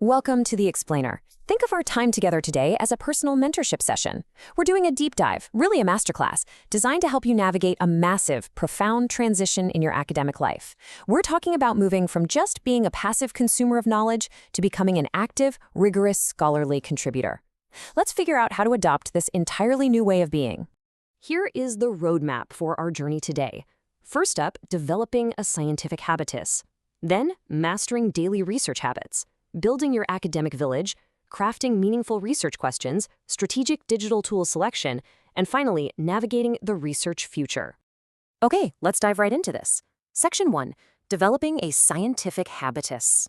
Welcome to The Explainer. Think of our time together today as a personal mentorship session. We're doing a deep dive, really a masterclass, designed to help you navigate a massive, profound transition in your academic life. We're talking about moving from just being a passive consumer of knowledge to becoming an active, rigorous, scholarly contributor. Let's figure out how to adopt this entirely new way of being. Here is the roadmap for our journey today. First up, developing a scientific habitus. Then, mastering daily research habits. Building your academic village, crafting meaningful research questions, strategic digital tool selection, and finally, navigating the research future. Okay, let's dive right into this. Section 1, developing a scientific habitus.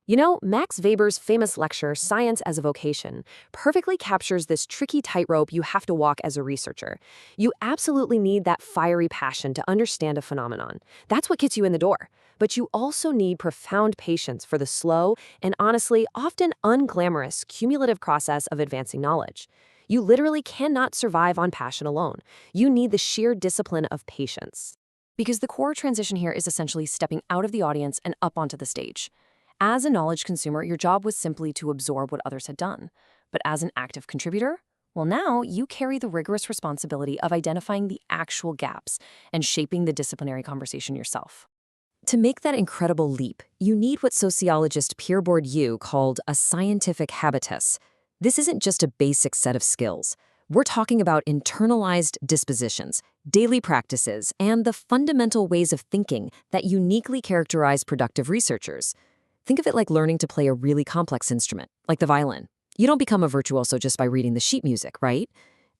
You know, Max Weber's famous lecture, Science as a Vocation, perfectly captures this tricky tightrope you have to walk as a researcher. You absolutely need that fiery passion to understand a phenomenon. That's what gets you in the door. But you also need profound patience for the slow and honestly often unglamorous cumulative process of advancing knowledge. You literally cannot survive on passion alone. You need the sheer discipline of patience. Because the core transition here is essentially stepping out of the audience and up onto the stage. As a knowledge consumer, your job was simply to absorb what others had done. But as an active contributor, well, now you carry the rigorous responsibility of identifying the actual gaps and shaping the disciplinary conversation yourself. To make that incredible leap, you need what sociologist Pierre Bourdieu called a scientific habitus. This isn't just a basic set of skills. We're talking about internalized dispositions, daily practices, and the fundamental ways of thinking that uniquely characterize productive researchers. Think of it like learning to play a really complex instrument, like the violin. You don't become a virtuoso just by reading the sheet music, right?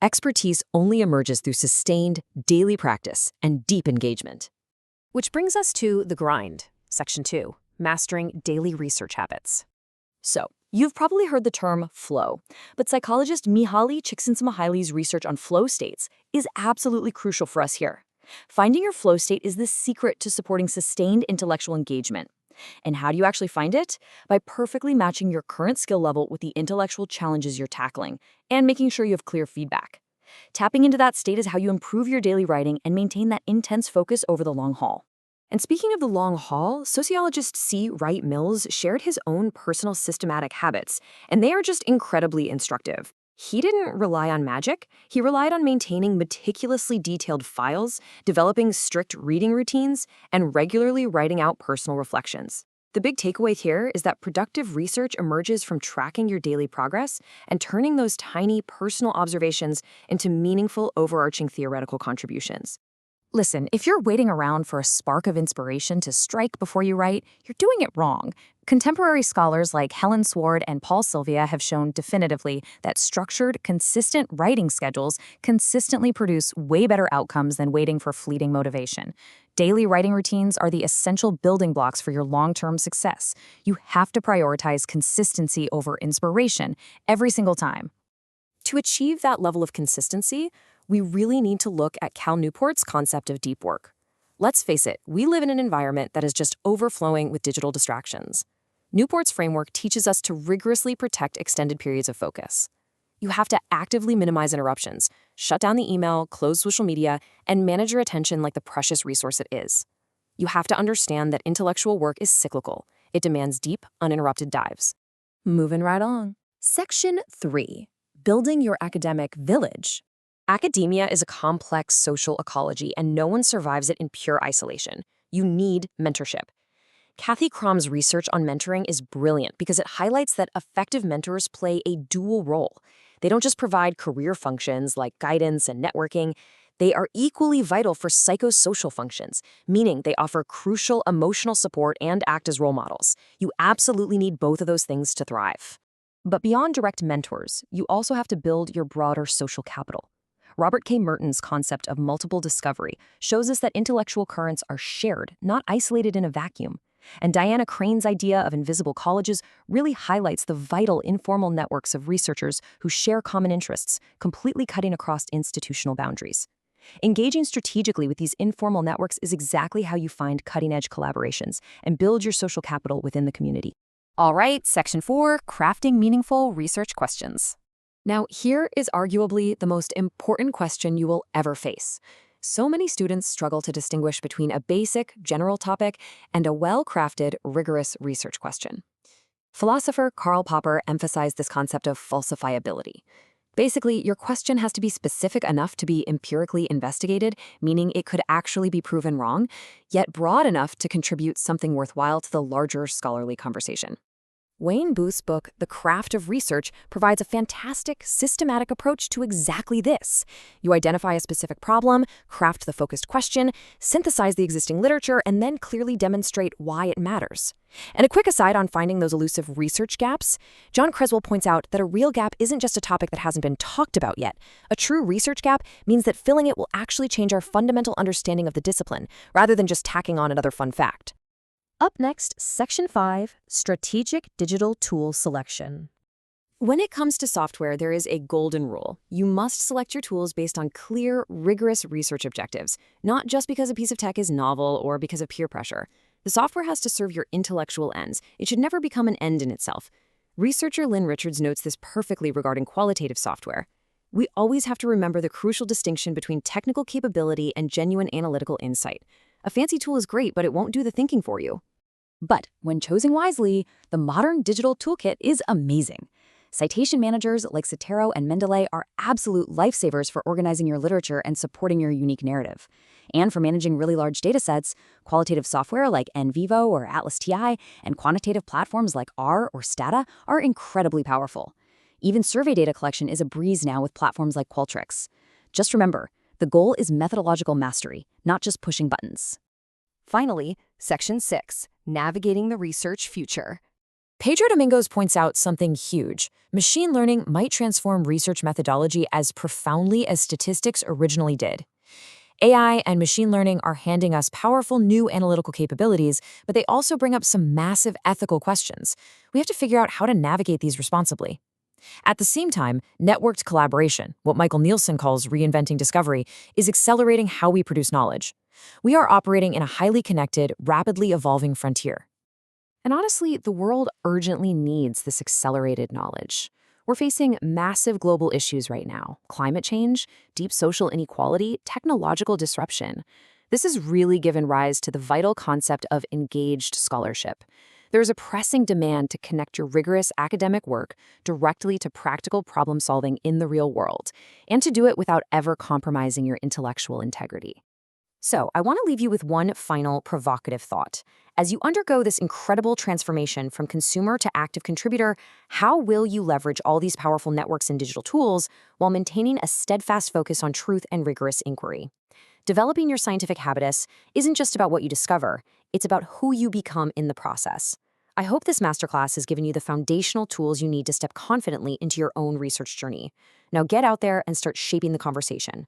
Expertise only emerges through sustained, daily practice and deep engagement. Which brings us to the grind, Section 2, mastering daily research habits. So, you've probably heard the term flow, but psychologist Mihaly Csikszentmihalyi's research on flow states is absolutely crucial for us here. Finding your flow state is the secret to supporting sustained intellectual engagement. And how do you actually find it? By perfectly matching your current skill level with the intellectual challenges you're tackling, and making sure you have clear feedback. Tapping into that state is how you improve your daily writing and maintain that intense focus over the long haul. And speaking of the long haul, sociologist C. Wright Mills shared his own personal systematic habits, and they are just incredibly instructive. He didn't rely on magic. He relied on maintaining meticulously detailed files, developing strict reading routines, and regularly writing out personal reflections. The big takeaway here is that productive research emerges from tracking your daily progress and turning those tiny personal observations into meaningful, overarching theoretical contributions. Listen, if you're waiting around for a spark of inspiration to strike before you write, you're doing it wrong. Contemporary scholars like Helen Sward and Paul Sylvia have shown definitively that structured, consistent writing schedules consistently produce way better outcomes than waiting for fleeting motivation. Daily writing routines are the essential building blocks for your long-term success. You have to prioritize consistency over inspiration every single time. To achieve that level of consistency, we really need to look at Cal Newport's concept of deep work. Let's face it, we live in an environment that is just overflowing with digital distractions. Newport's framework teaches us to rigorously protect extended periods of focus. You have to actively minimize interruptions, shut down the email, close social media, and manage your attention like the precious resource it is. You have to understand that intellectual work is cyclical. It demands deep, uninterrupted dives. Moving right on. Section 3, building your academic village. Academia is a complex social ecology, and no one survives it in pure isolation. You need mentorship. Kathy Crom's research on mentoring is brilliant because it highlights that effective mentors play a dual role. They don't just provide career functions like guidance and networking. They are equally vital for psychosocial functions, meaning they offer crucial emotional support and act as role models. You absolutely need both of those things to thrive. But beyond direct mentors, you also have to build your broader social capital. Robert K. Merton's concept of multiple discovery shows us that intellectual currents are shared, not isolated in a vacuum. And Diana Crane's idea of invisible colleges really highlights the vital informal networks of researchers who share common interests, completely cutting across institutional boundaries. Engaging strategically with these informal networks is exactly how you find cutting-edge collaborations and build your social capital within the community. All right, Section 4, crafting meaningful research questions. Now, here is arguably the most important question you will ever face. So many students struggle to distinguish between a basic, general topic and a well-crafted, rigorous research question. Philosopher Karl Popper emphasized this concept of falsifiability. Basically, your question has to be specific enough to be empirically investigated, meaning it could actually be proven wrong, yet broad enough to contribute something worthwhile to the larger scholarly conversation. Wayne Booth's book, The Craft of Research, provides a fantastic, systematic approach to exactly this. You identify a specific problem, craft the focused question, synthesize the existing literature, and then clearly demonstrate why it matters. And a quick aside on finding those elusive research gaps, John Creswell points out that a real gap isn't just a topic that hasn't been talked about yet. A true research gap means that filling it will actually change our fundamental understanding of the discipline, rather than just tacking on another fun fact. Up next, Section 5, Strategic Digital Tool Selection. When it comes to software, there is a golden rule. You must select your tools based on clear, rigorous research objectives, not just because a piece of tech is novel or because of peer pressure. The software has to serve your intellectual ends. It should never become an end in itself. Researcher Lynn Richards notes this perfectly regarding qualitative software. We always have to remember the crucial distinction between technical capability and genuine analytical insight. A fancy tool is great, but it won't do the thinking for you. But when chosen wisely, the modern digital toolkit is amazing. Citation managers like Zotero and Mendeley are absolute lifesavers for organizing your literature and supporting your unique narrative. And for managing really large datasets, qualitative software like NVivo or Atlas TI and quantitative platforms like R or Stata are incredibly powerful. Even survey data collection is a breeze now with platforms like Qualtrics. Just remember, the goal is methodological mastery, not just pushing buttons. Finally, Section 6, Navigating the Research Future. Pedro Domingos points out something huge. Machine learning might transform research methodology as profoundly as statistics originally did. AI and machine learning are handing us powerful new analytical capabilities, but they also bring up some massive ethical questions. We have to figure out how to navigate these responsibly. At the same time, networked collaboration, what Michael Nielsen calls reinventing discovery, is accelerating how we produce knowledge. We are operating in a highly connected, rapidly evolving frontier. And honestly, the world urgently needs this accelerated knowledge. We're facing massive global issues right now: climate change, deep social inequality, technological disruption. This has really given rise to the vital concept of engaged scholarship. There is a pressing demand to connect your rigorous academic work directly to practical problem solving in the real world, and to do it without ever compromising your intellectual integrity. So, I want to leave you with one final provocative thought. As you undergo this incredible transformation from consumer to active contributor, how will you leverage all these powerful networks and digital tools while maintaining a steadfast focus on truth and rigorous inquiry? Developing your scientific habitus isn't just about what you discover, it's about who you become in the process. I hope this masterclass has given you the foundational tools you need to step confidently into your own research journey. Now get out there and start shaping the conversation.